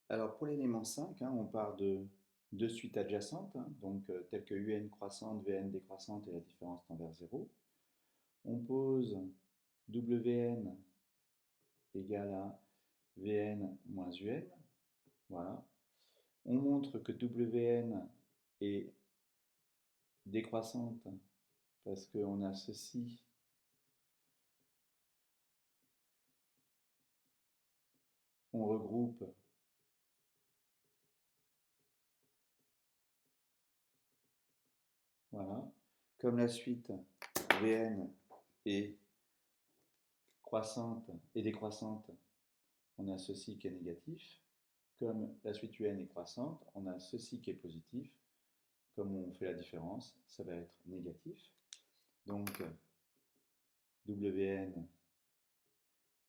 Alors pour l'élément 5, on part de deux suites adjacentes, donc telles que UN croissante, Vn décroissante et la différence tend vers 0. On pose Wn égale à Vn moins Un. Voilà. On montre que Wn est décroissante parce qu'on a ceci on regroupe voilà. Comme la suite Vn est croissante et décroissante, on a ceci qui est négatif. Comme la suite UN est croissante, on a ceci qui est positif. Comme on fait la différence, ça va être négatif. Donc, Wn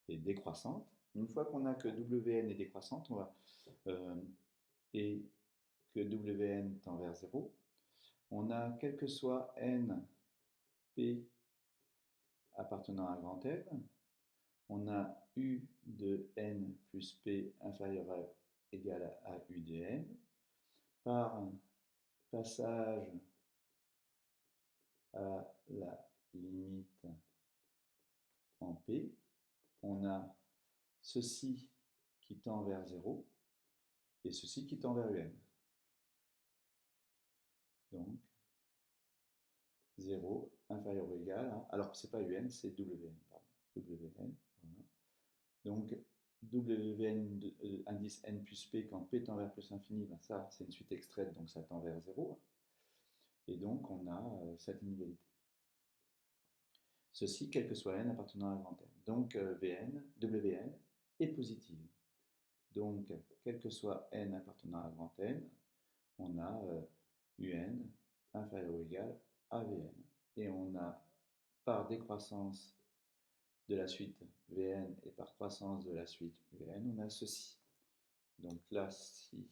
est décroissante. Une fois qu'on a que Wn est décroissante, et que Wn tend vers 0, on a, quel que soit n, p appartenant à grand N, on a u de n plus p inférieur à égal à u de n, par passage à la limite en p, on a ceci qui tend vers 0 et ceci qui tend vers un. Donc, 0 inférieur ou égal à, alors c'est pas un, c'est wn, pardon, wn, voilà. Donc, wn indice n plus p quand p tend vers plus infini, ben ça c'est une suite extraite, donc ça tend vers 0. Et donc on a cette inégalité. Ceci, quel que soit n appartenant à grand N. Donc Wn est positive. Donc, quel que soit n appartenant à grand N, on a un inférieur ou égal à Vn. Et on a, par décroissance de la suite Vn et par croissance de la suite Un, on a ceci. Donc là, si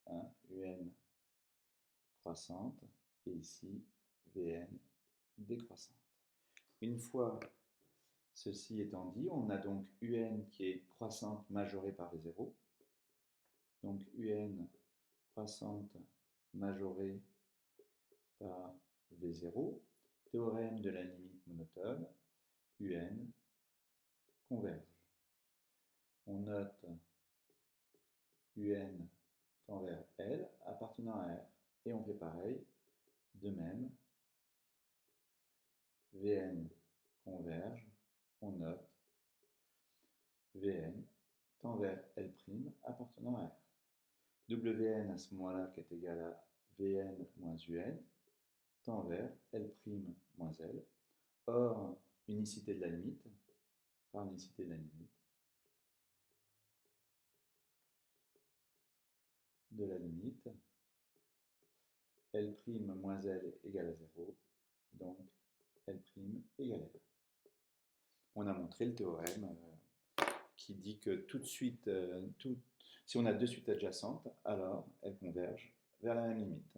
un croissante, et ici Vn décroissante. Une fois ceci étant dit, on a donc Un qui est croissante majorée par V0. Donc Un croissante majorée par V0. Théorème de la limite monotone, Un converge. On note Un tend vers L appartenant à R. Et on fait pareil, de même, Vn converge, on note Vn tend vers L' appartenant à R. Wn à ce moment-là qui est égal à Vn moins Un tend vers L' moins L. Or, unicité de la limite, par unicité de la limite, L' moins L égale à 0, donc L' égale à L. On a montré le théorème qui dit que tout de suite, si on a deux suites adjacentes, alors elles convergent vers la même limite.